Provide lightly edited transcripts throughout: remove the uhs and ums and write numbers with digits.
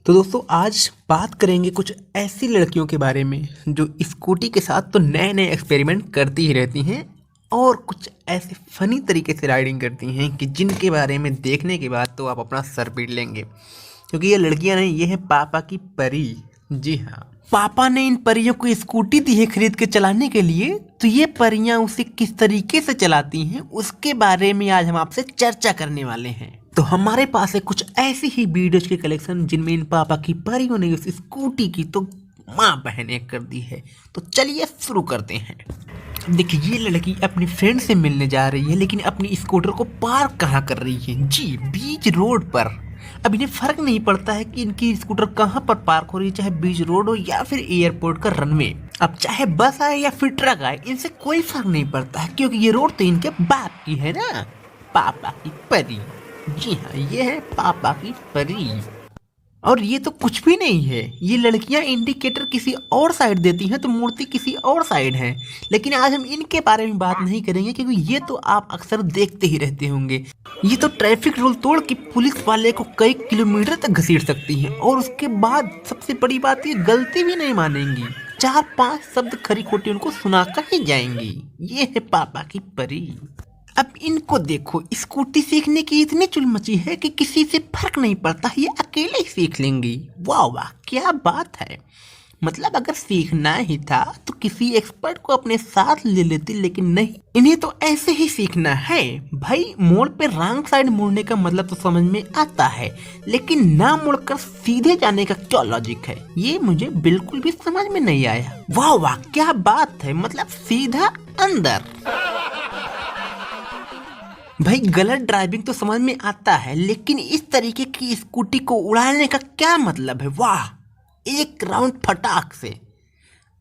तो दोस्तों आज बात करेंगे कुछ ऐसी लड़कियों के बारे में जो स्कूटी के साथ तो नए नए एक्सपेरिमेंट करती ही रहती हैं और कुछ ऐसे फनी तरीके से राइडिंग करती हैं कि जिनके बारे में देखने के बाद तो आप अपना सर पीट लेंगे। क्योंकि ये लड़कियां नहीं, ये है पापा की परी। जी हाँ, पापा ने इन परियों को स्कूटी दी है खरीद के चलाने के लिए, तो ये परियां उसे किस तरीके से चलाती हैं उसके बारे में आज हम आपसे चर्चा करने वाले हैं। तो हमारे पास है कुछ ऐसी ही वीडियोज के कलेक्शन जिनमें इन पापा की परियों ने उस स्कूटी की तो माँ बहन एक कर दी है। तो चलिए शुरू करते हैं। देखिए, ये लड़की अपनी फ्रेंड से मिलने जा रही है, लेकिन अपनी स्कूटर को पार्क कहाँ कर रही है? जी, बीच रोड पर। अब इन्हें फर्क नहीं पड़ता है कि इनकी स्कूटर कहाँ पर पार्क हो रही है, चाहे बीच रोड हो या फिर एयरपोर्ट का रनवे। अब चाहे बस आए या फिर ट्रक आए, इनसे कोई फर्क नहीं पड़ता है, क्योंकि ये रोड तो इनके बाप की है ना, पापा की परी। जी हाँ, ये है पापा की परी। और ये तो कुछ भी नहीं है, ये लड़कियां इंडिकेटर किसी और साइड देती हैं तो मूर्ति किसी और साइड है। लेकिन आज हम इनके बारे में बात नहीं करेंगे, क्योंकि ये तो आप अक्सर देखते ही रहते होंगे। ये तो ट्रैफिक रूल तोड़ के पुलिस वाले को कई किलोमीटर तक घसीट सकती हैं, और उसके बाद सबसे बड़ी बात, ये गलती भी नहीं मानेंगी। 4-5 शब्द खरी खोटी उनको सुनाकर ही जाएंगी। ये है पापा की परी। अब इनको देखो, स्कूटी सीखने की इतनी चुल मची है कि किसी से फर्क नहीं पड़ता, ये अकेले ही सीख लेंगी। वाह वाह, क्या बात है। मतलब अगर सीखना ही था तो किसी एक्सपर्ट को अपने साथ ले लेती, लेकिन नहीं, इन्हें तो ऐसे ही सीखना है। भाई, मोड़ पे रॉन्ग साइड मुड़ने का मतलब तो समझ में आता है, लेकिन ना मुड़कर सीधे जाने का क्या लॉजिक है, ये मुझे बिल्कुल भी समझ में नहीं आया। वाह वाह, क्या बात है। मतलब सीधा अंदर। भाई, गलत ड्राइविंग तो समझ में आता है, लेकिन इस तरीके की स्कूटी को उड़ाने का क्या मतलब है? वाह, एक राउंड फटाक से।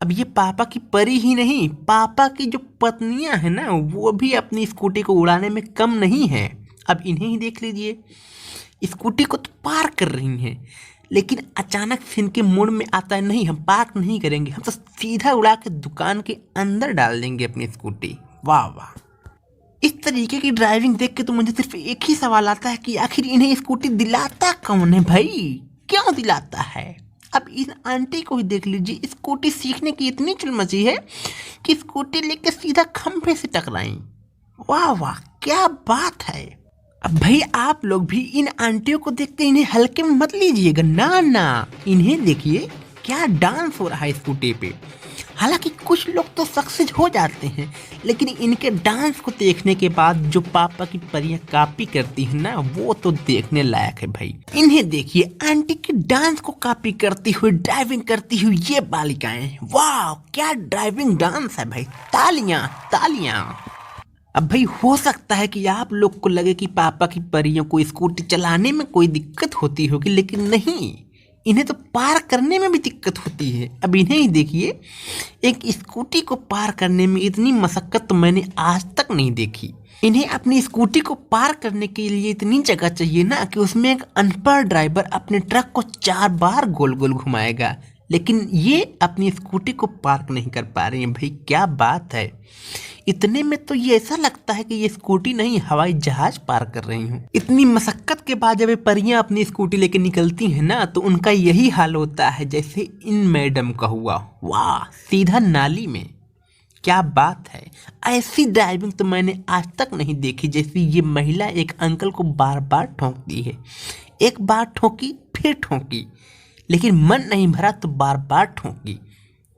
अब ये पापा की परी ही नहीं, पापा की जो पत्नियां हैं ना, वो भी अपनी स्कूटी को उड़ाने में कम नहीं है। अब इन्हें ही देख लीजिए, स्कूटी को तो पार्क कर रही हैं, लेकिन अचानक से इनके मूड में आता है, नहीं हम पार्क नहीं करेंगे, हम तो सीधा उड़ा के दुकान के अंदर डाल देंगे अपनी स्कूटी। वाह वाह, इस तरीके की ड्राइविंग देख के तो मुझे सिर्फ एक ही सवाल आता है कि आखिर इन्हें स्कूटी दिलाता कौन है? भाई, क्यों दिलाता है? अब इस आंटी को ही देख लीजिए, स्कूटी सीखने की इतनी चुल मची है कि स्कूटी लेके सीधा खंभे से टकराई। वाह वाह, क्या बात है। अब भाई, आप लोग भी इन आंटियों को देख के इन्हें हल्के में मत लीजिएगा, ना ना, इन्हें देखिए क्या डांस हो रहा है स्कूटी पे। हालांकि कुछ लोग तो सक्सेस हो जाते हैं, लेकिन इनके डांस को देखने के बाद जो पापा की परियां कॉपी करती है ना, वो तो देखने लायक है भाई। इन्हें देखिए, आंटी के डांस को कॉपी करती हुई, ड्राइविंग करती हुई ये बालिकाएं। वाह, क्या ड्राइविंग डांस है भाई, तालियां तालियां। अब भाई, हो सकता है कि आप लोग को लगे कि पापा की परियों को स्कूटी चलाने में कोई दिक्कत होती होगी, लेकिन नहीं, इन्हें तो पार करने में भी दिक्कत होती है। अब इन्हें ही देखिए, एक स्कूटी को पार करने में इतनी मशक्कत तो मैंने आज तक नहीं देखी। इन्हें अपनी स्कूटी को पार करने के लिए इतनी जगह चाहिए ना कि उसमें एक अनपढ़ ड्राइवर अपने ट्रक को 4 बार गोल गोल घुमाएगा, लेकिन ये अपनी स्कूटी को पार्क नहीं कर पा रही हैं। भाई, क्या बात है। इतने में तो ये ऐसा लगता है कि ये स्कूटी नहीं, हवाई जहाज पार कर रही हूँ। इतनी मशक्कत के बाद जब ये परियां अपनी स्कूटी लेके निकलती हैं ना, तो उनका यही हाल होता है जैसे इन मैडम का हुआ। वाह, सीधा नाली में। क्या बात है। ऐसी ड्राइविंग तो मैंने आज तक नहीं देखी, जैसी ये महिला एक अंकल को बार बार ठोंकती है। एक बार ठोकी, फिर ठोकी, लेकिन मन नहीं भरा तो बार बार ठोकी।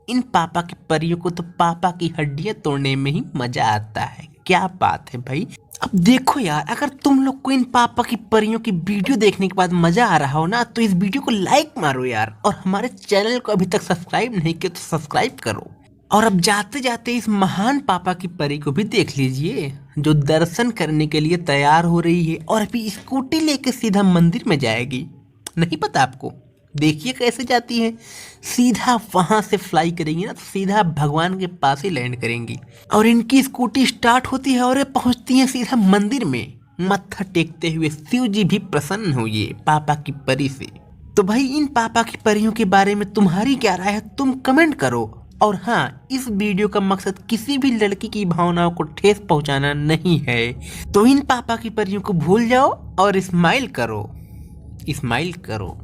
इन पापा की परियों को तो पापा की हड्डियां तोड़ने में ही मजा आता है। क्या बात है भाई। अब देखो यार, अगर तुम लोग को इन पापा की परियों की वीडियो देखने के बाद मजा आ रहा हो ना, तो इस वीडियो को लाइक मारो यार, और हमारे चैनल को अभी तक सब्सक्राइब नहीं किया तो सब्सक्राइब करो। और अब जाते जाते इस महान पापा की परी को भी देख लीजिए, जो दर्शन करने के लिए तैयार हो रही है और अभी स्कूटी लेके सीधा मंदिर में जाएगी। नहीं पता आपको? देखिए कैसे जाती है, सीधा वहां से फ्लाई करेंगी ना, तो सीधा भगवान के पास ही लैंड करेंगी। और इनकी स्कूटी स्टार्ट होती है और पहुंचती है सीधा मंदिर में। मत्था टेकते हुए शिव जी भी प्रसन्न हुए पापा की परी से। तो भाई, इन पापा की परियों के बारे में तुम्हारी क्या राय है, तुम कमेंट करो। और हाँ, इस वीडियो का मकसद किसी भी लड़की की भावनाओं को ठेस पहुंचाना नहीं है। तो इन पापा की परियों को भूल जाओ और स्माइल करो, स्माइल करो।